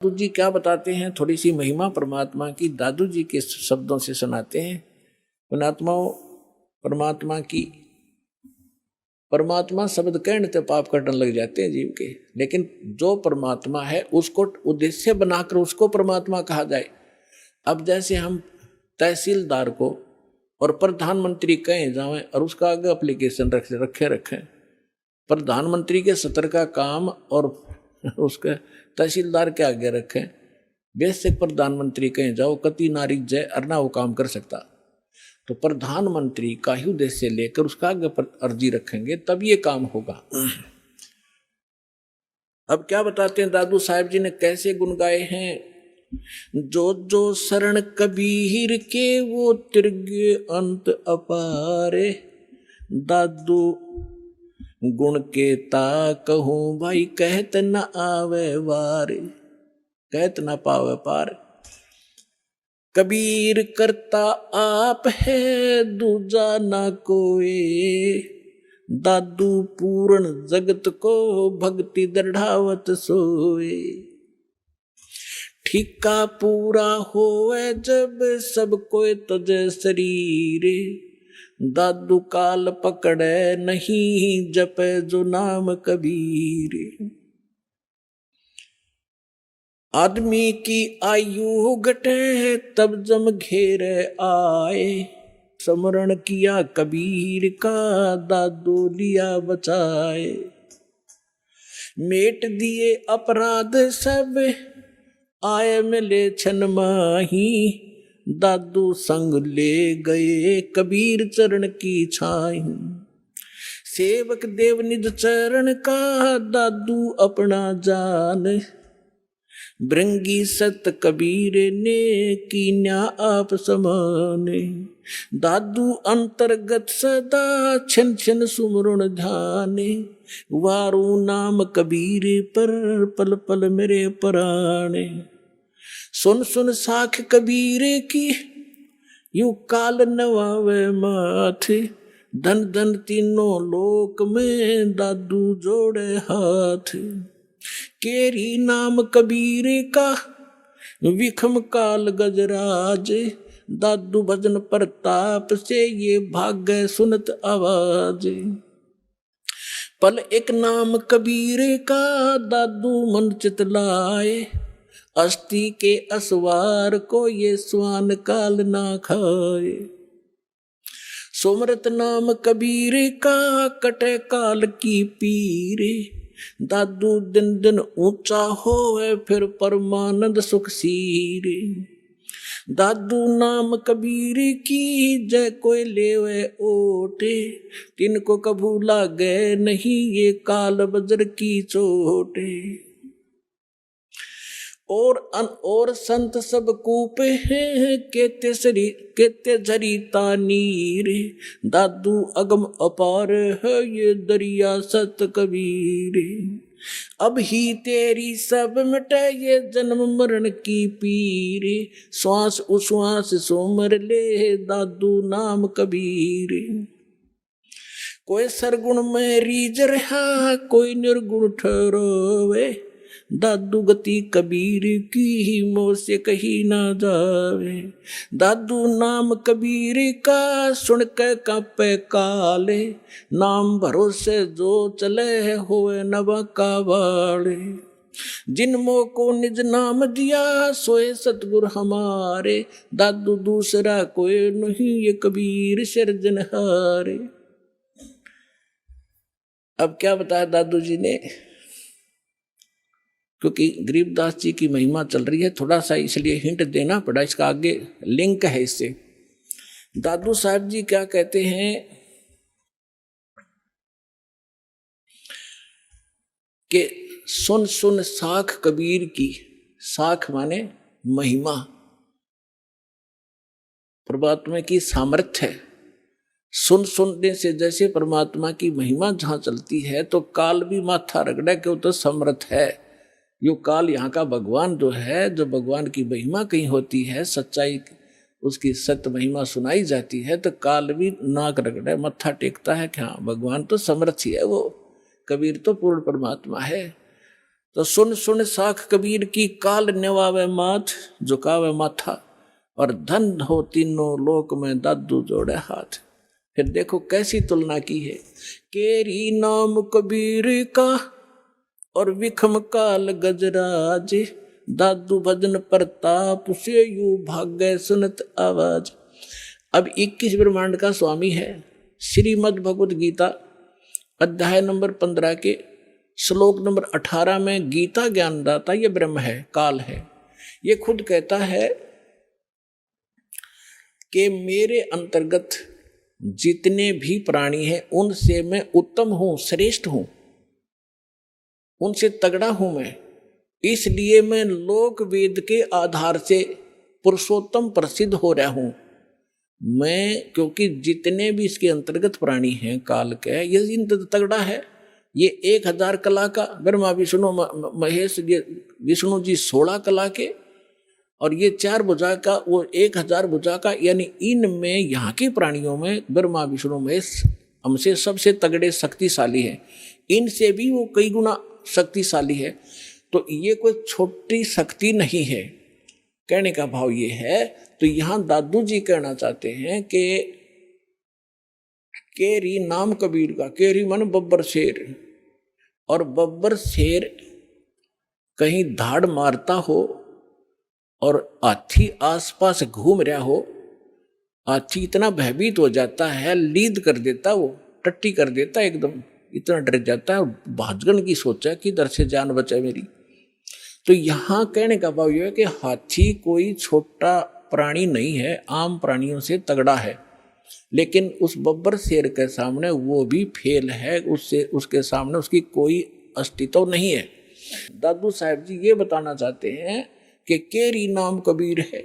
दादू जी क्या बताते हैं, थोड़ी सी महिमा परमात्मा की दादू जी के शब्दों से सुनाते हैं। परमात्मा शब्द कहने से पाप कटने लग जाते हैं जीव के, लेकिन जो परमात्मा है उसको उद्देश्य बनाकर उसको परमात्मा कहा जाए। अब जैसे हम तहसीलदार को और प्रधानमंत्री कहें जाएं और उसका आगे एप्लीकेशन रखें, प्रधानमंत्री के सत्र का काम और उसके तहसीलदार के आगे रखें, बेसिक प्रधानमंत्री कहें जाओ कति नारी जय अरना वो काम कर सकता, तो प्रधानमंत्री का ही उद्देश्य लेकर उसका आगे पर अर्जी रखेंगे तब ये काम होगा। अब क्या बताते हैं दादू साहब जी ने कैसे गुण गाए हैं। जो जो शरण कबीर के वो तिरगे अंत अपारे, दादू गुण के ता कहूं भाई कहत न आवे वार, कहत न पावे पार। कबीर करता आप है दूजा ना कोई, दादू पूर्ण जगत को भक्ति दृढ़ावत सोए। ठीका पूरा होए जब सब कोई तुझे शरीर, दादू काल पकड़े नहीं जपे जो नाम कबीर। आदमी की आयु घटे तब जम घेरे आए, स्मरण किया कबीर का दादू लिया बचाए। मेट दिए अपराध सब आए मिले छन माही, दादू संग ले गए कबीर चरण की छाई। सेवक देव निज चरण का दादू अपना जान, भृंगी सत कबीर ने कीन्या आप समाने। दादू अंतर्गत सदा छिन छिन सुमरण ध्याने, वारू नाम कबीर पर पल पल मेरे प्राणे। सुन सुन साख कबीर की यू काल नवावे माथे, धन धन तीनों लोक में दादू जोड़े हाथ। केरी नाम कबीर का विखम काल गजराज, दादू भजन प्रताप से ये भाग सुनत आवाज। पल एक नाम कबीर का दादू मन चितलाए, अस्थि के असवार को ये स्वान काल ना खाए। सुमरत नाम कबीर का कटे काल की पीर, दादू दिन दिन ऊंचा होवे फिर परमानंद सुख सीर। दादू नाम कबीर की जय कोई लेवे ओटे, तिनको कभू लागे नहीं ये काल बजर की चोटे। और संत सब कूपे हैं केते झरीता नीर, दादू अगम अपार है ये दरिया सत कबीर। अब ही तेरी सब मिटे ये जन्म मरण की पीर, श्वास उश्वास सोमर ले दादू नाम कबीर। कोई सरगुण में रीझ रहा कोई निर्गुण ठहरावे, दादू गति कबीर की ही मोह से कही ना जावे। दादू नाम कबीर का सुन के कांपे काले, नाम भरोसे जो चले होए नवा का वाले। जिनमो को निज नाम दिया सोए सतगुर हमारे, दादू दूसरा कोई नहीं ये कबीर सिरजनहारे। अब क्या बताया दादू जी ने, क्योंकि गरीबदास जी की महिमा चल रही है, थोड़ा सा इसलिए हिंट देना पड़ा, इसका आगे लिंक है इससे। दादू साहब जी क्या कहते हैं कि सुन सुन साख कबीर की, साख माने महिमा, परमात्मा की सामर्थ्य है। सुन सुनने से जैसे परमात्मा की महिमा जहां चलती है तो काल भी माथा रगड़ा के वो तो समर्थ है। यो काल यहाँ का भगवान जो है, जो भगवान की महिमा कहीं होती है, सच्चाई उसकी सत्य महिमा सुनाई जाती है तो काल भी नाक रगड़े मत्था टेकता है कि हाँ भगवान तो समर्थ ही है, वो कबीर तो पूर्ण परमात्मा है। तो सुन सुन साख कबीर की, काल नेवावे माथ झुकावे माथा, और धन हो तीनों लोक में दादू जोड़े हाथ। फिर देखो कैसी तुलना की है, केरी नाम कबीर का और विखम काल गजराज, दादू भजन प्रताप से यू भाग्य सुनत आवाज। अब 21 ब्रह्मांड का स्वामी है। श्रीमद् भगवद गीता अध्याय नंबर 15 के श्लोक नंबर 18 में गीता ज्ञानदाता ये ब्रह्म है, काल है। ये खुद कहता है कि मेरे अंतर्गत जितने भी प्राणी हैं उनसे मैं उत्तम हूं, श्रेष्ठ हूं, उनसे तगड़ा हूं मैं। इसलिए मैं लोक वेद के आधार से पुरुषोत्तम प्रसिद्ध हो रहा हूं मैं, क्योंकि जितने भी इसके अंतर्गत प्राणी हैं काल के, ये इंद्र तगड़ा है। ये 1000 कला का, ब्रह्मा विष्णु महेश, ये विष्णु जी 16 कला के, और ये 4 भुजा का, वो 1000 भुजा का। यानी इनमें, यहाँ के प्राणियों में ब्रह्मा विष्णु महेश हमसे सबसे तगड़े शक्तिशाली है, इनसे भी वो कई गुना शक्तिशाली है। तो ये कोई छोटी शक्ति नहीं है, कहने का भाव ये है। तो यहाँ दादू जी कहना चाहते हैं कि केरी नाम कबीर का, केरी मन बब्बर शेर, और बब्बर शेर कहीं धाड़ मारता हो और हाथी आसपास घूम रहा हो, हाथी इतना भयभीत हो जाता है, लीद कर देता, वो टट्टी कर देता एकदम, इतना डर जाता है, भाजगन की सोचा कि इधर से जान बचाए मेरी। तो यहाँ कहने का भाव यह है कि हाथी कोई छोटा प्राणी नहीं है, आम प्राणियों से तगड़ा है, लेकिन उस बब्बर शेर के सामने वो भी फेल है, उससे उसके सामने उसकी कोई अस्तित्व नहीं है। दादू साहब जी ये बताना चाहते हैं कि केरी नाम कबीर है,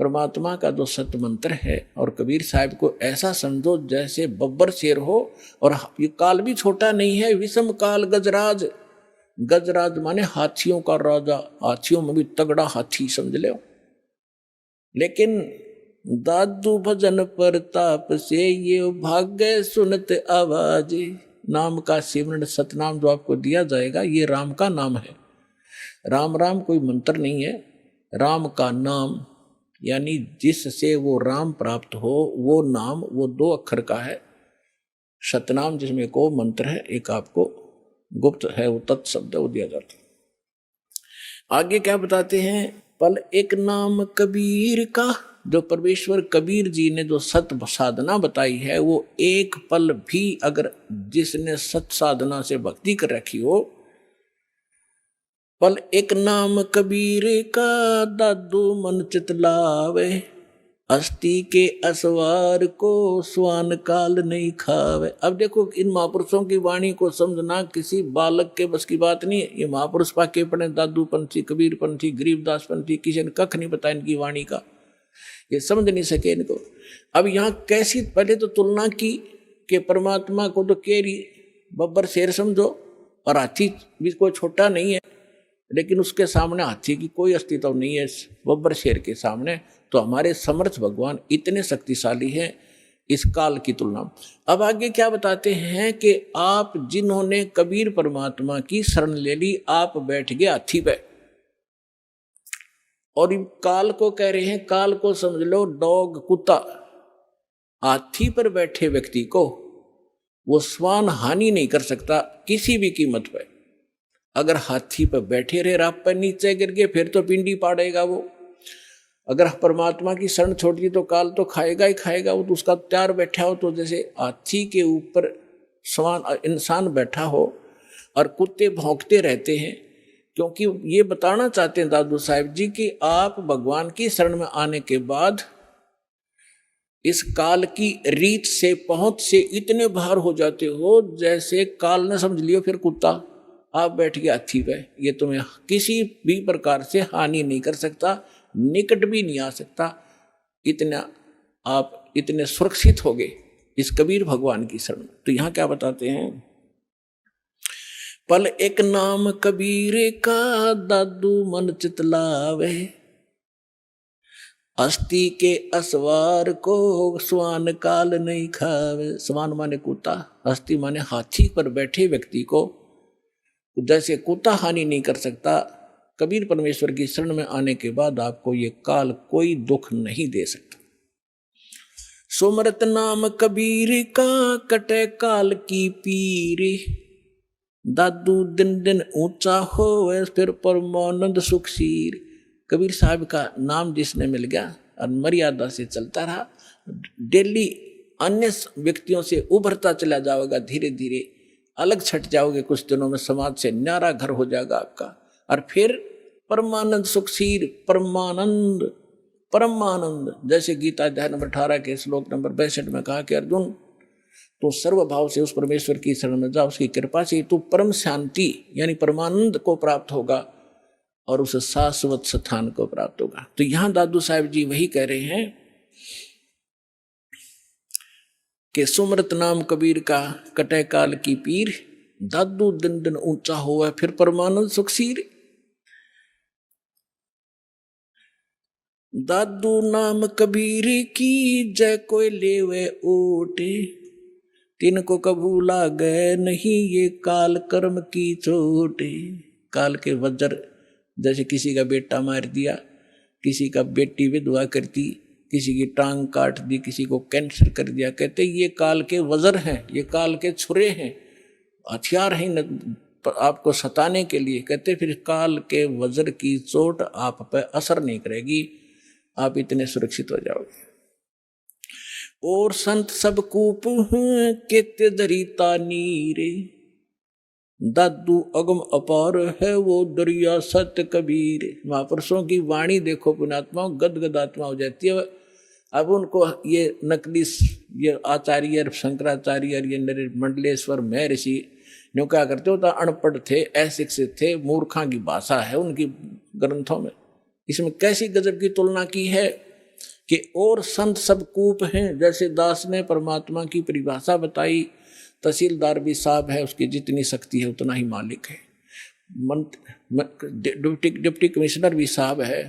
परमात्मा का जो सत्य मंत्र है, और कबीर साहब को ऐसा समझो जैसे बब्बर शेर हो, और ये काल भी छोटा नहीं है, विषम काल गजराज। गजराज माने हाथियों का राजा, हाथियों में भी तगड़ा हाथी समझ लो। लेकिन दादू भजन प्रताप से ये भाग्य सुनत आवाज। नाम का सिमरन, सतनाम जो आपको दिया जाएगा, ये राम का नाम है। राम राम कोई मंत्र नहीं है, राम का नाम, यानी जिससे वो राम प्राप्त हो वो नाम, वो 2 अक्षर का है। सतनाम जिसमें को मंत्र है, एक आपको गुप्त है, वो तत्शब्द वो दिया जाता है। आगे क्या बताते हैं, पल एक नाम कबीर का, जो परमेश्वर कबीर जी ने जो सत साधना बताई है, वो एक पल भी अगर जिसने सत साधना से भक्ति कर रखी हो, पल एक नाम कबीर का दादू मन चितलावे, अस्थि के असवार को स्वान काल नहीं खावे। अब देखो इन महापुरुषों की वाणी को समझना किसी बालक के बस की बात नहीं है। ये महापुरुष पाके पढ़े, दादू पंथी, कबीर पंथी, गरीबदास पंथी, किसी ने कख नहीं बताया इनकी वाणी का, ये समझ नहीं सके इनको। अब यहाँ कैसी, पहले तो तुलना की कि परमात्मा को तो केरी बब्बर शेर समझो, और हाथी भी कोई छोटा नहीं है, लेकिन उसके सामने हाथी की कोई अस्तित्व नहीं है बब्बर शेर के सामने। तो हमारे समर्थ भगवान इतने शक्तिशाली हैं इस काल की तुलना। अब आगे क्या बताते हैं कि आप जिन्होंने कबीर परमात्मा की शरण ले ली, आप बैठ गए हाथी पे, और काल को कह रहे हैं, काल को समझ लो डॉग, कुत्ता। हाथी पर बैठे व्यक्ति को वो स्वान हानि नहीं कर सकता किसी भी कीमत पर। अगर हाथी पर बैठे रहे, रात पर नीचे गिर गए, फिर तो पिंडी पाड़ेगा वो। अगर परमात्मा की शरण छोड़ दी तो काल तो खाएगा ही खाएगा वो, तो उसका तैयार बैठा हो। तो जैसे हाथी के ऊपर स्वान इंसान बैठा हो और कुत्ते भौंकते रहते हैं, क्योंकि ये बताना चाहते हैं दादू साहब जी कि आप भगवान की शरण में आने के बाद इस काल की रीत से, पहुंच से इतने बाहर हो जाते हो जैसे काल ने समझ लियो फिर कुत्ता, आप बैठ गए हाथी पे, ये तुम्हें किसी भी प्रकार से हानि नहीं कर सकता, निकट भी नहीं आ सकता। इतना आप इतने सुरक्षित हो गए इस कबीर भगवान की शरण। तो यहां क्या बताते हैं, पल एक नाम कबीर का दादू मन चितलावे, अस्थि के असवार को स्वान काल नहीं खावे। स्वान माने कुत्ता, अस्थि माने हाथी पर बैठे व्यक्ति को जैसे कुत्ता हानि नहीं कर सकता, कबीर परमेश्वर की शरण में आने के बाद आपको ये काल कोई दुख नहीं दे सकता। सुमरत नाम कबीर का कटे काल की पीर, दादू दिन दिन ऊंचा होवे फिर परमानंद सुखसीर। कबीर साहब का नाम जिसने मिल गया और मर्यादा से चलता रहा, डेली अन्य व्यक्तियों से उभरता चला जाओगा, धीरे धीरे अलग छट जाओगे, कुछ दिनों में समाज से न्यारा घर हो जाएगा आपका, और फिर परमानंद सुखसीर, परमानंद परमानंद। जैसे गीता अध्याय नंबर 18 के श्लोक नंबर 62 में कहा कि अर्जुन तो सर्व भाव से उस परमेश्वर की शरण में जा, उसकी कृपा से तू परम शांति यानी परमानंद को प्राप्त होगा और उस शाश्वत स्थान को प्राप्त होगा। तो यहां दादू साहब जी वही कह रहे हैं कि सुमरत नाम कबीर का कटे काल की पीर, दादू दिन दिन ऊंचा हुआ फिर परमानंद सुखसीर। दादू नाम कबीर की जय कोई लेवे ओटे, तिनको कबू लागे नहीं ये काल कर्म की चोटे। काल के वज्र, जैसे किसी का बेटा मार दिया, किसी का बेटी विधवा कर दी, किसी की टांग काट दी, किसी को कैंसर कर दिया, कहते ये काल के वज्र हैं, ये काल के छुरे हैं, हथियार हैं आपको सताने के लिए। कहते फिर काल के वज्र की चोट आप पे असर नहीं करेगी, आप इतने सुरक्षित हो जाओगे। और संत सब कूप केते दरिता नीरे, दादू अगम अपार है वो दरिया सत्य कबीर। महापुरुषों की वाणी देखो पुण्यात्माओं, गदगद आत्मा हो जाती है। अब उनको ये नकली ये आचार्य शंकराचार्य ये मंडलेश्वर महर्षि न्यू क्या करते होता, अनपढ़ थे, अशिक्षित थे, मूर्खा की भाषा है उनकी ग्रंथों में। इसमें कैसी गजब की तुलना की है कि और संत सब कूप हैं। जैसे दास ने परमात्मा की परिभाषा बताई, तहसीलदार भी साहब है, उसकी जितनी शक्ति है उतना ही मालिक है। डिप्टी कमिश्नर भी साहब है,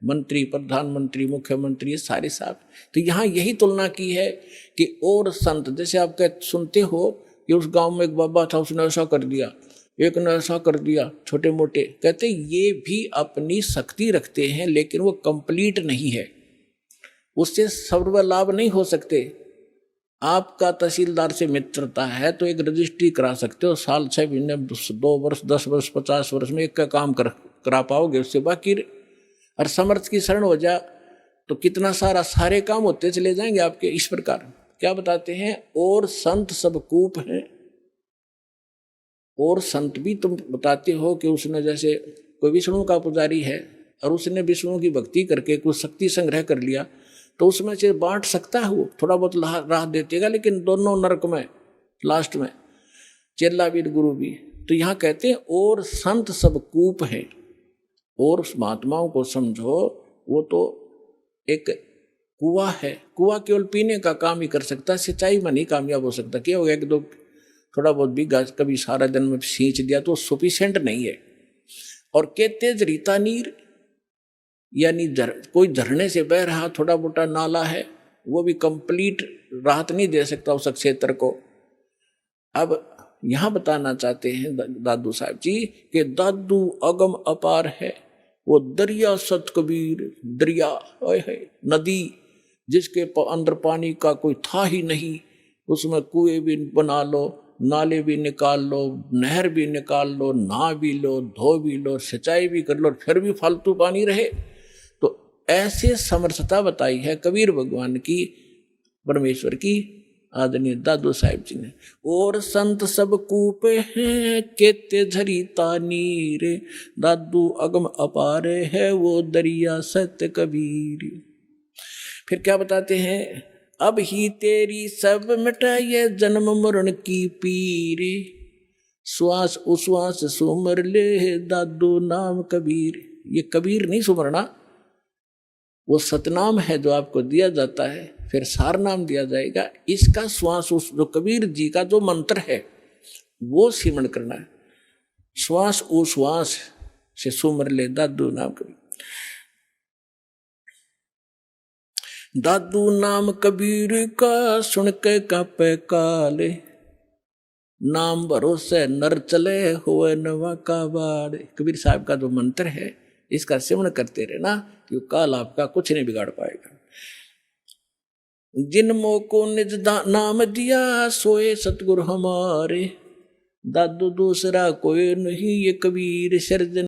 मंत्री, प्रधानमंत्री, मुख्यमंत्री, ये सारे साहब। तो यहाँ यही तुलना की है कि और संत, जैसे आप सुनते हो कि उस गांव में एक बाबा था, उसने ऐसा कर दिया, एक ने ऐसा कर दिया, छोटे मोटे। कहते ये भी अपनी शक्ति रखते हैं लेकिन वो कंप्लीट नहीं है, उससे सर्व लाभ नहीं हो सकते। आपका तहसीलदार से मित्रता है तो एक रजिस्ट्री करा सकते हो, साल 6 महीने 2 वर्ष 10 वर्ष 50 वर्ष में एक का काम करा पाओगे, उससे बाकी। और समर्थ की शरण हो जा तो कितना सारे काम होते चले जाएंगे आपके। इस प्रकार क्या बताते हैं, और संत सब कूप हैं। और संत भी तुम बताते हो कि उसने, जैसे कोई विष्णु का पुजारी है और उसने विष्णु की भक्ति करके कुछ शक्ति संग्रह कर लिया, तो उसमें से बांट सकता है, वो थोड़ा बहुत राह देतेगा, लेकिन दोनों नरक में लास्ट में, चेला भी गुरु भी। तो यहाँ कहते हैं और संत सब कूप है। और उस महात्माओं को समझो, वो तो एक कुआं है, कुआं केवल पीने का काम ही कर सकता है, सिंचाई में नहीं कामयाब हो सकता। क्या हो गया कि दो थोड़ा बहुत भी गाज कभी सारा दिन में सींच दिया तो सफिशिएंट नहीं है। और के तेज रीता नीर, यानी कोई झरने से बह रहा थोड़ा मोटा नाला है, वो भी कंप्लीट राहत नहीं दे सकता उस क्षेत्र को। अब यहां बताना चाहते हैं दादू साहब जी कि दादू अगम अपार है वो दरिया सत कबीर। दरिया है नदी जिसके अंदर पानी का कोई था ही नहीं, उसमें कुएं भी बना लो, नाले भी निकाल लो, नहर भी निकाल लो, नहा भी लो, धो भी लो, सिंचाई भी कर लो, फिर भी फालतू पानी रहे। तो ऐसे समर्थता बताई है कबीर भगवान की, परमेश्वर की, आदरणीय दादू साहिब जी ने। और संत सब कूपे हैं केते झरीता नीर, दादू अगम अपारे है वो दरिया सत्य कबीर। फिर क्या बताते हैं, अब ही तेरी सब मिटाइए जन्म मरण की पीर, श्वास उश्वास सुमर ले दादू नाम कबीर। ये कबीर नहीं सुमरना, वो सतनाम है जो आपको दिया जाता है, फिर सार नाम दिया जाएगा। इसका श्वास उस जो कबीर जी का जो मंत्र है वो सिमरण करना है। श्वास उश्वास से सुमर ले दादू नाम कबीर। दादू नाम कबीर का सुन के कापे काले, नाम भरोसे नर चले हुए नवा का बाड़। कबीर साहब का जो मंत्र है इसका सेवन करते रहना, कि काल आपका कुछ नहीं बिगाड़ पाएगा। जिन को निज नाम दिया सोए सतगुरु हमारे, दादू दूसरा कोई नहीं ये कबीर सिरजन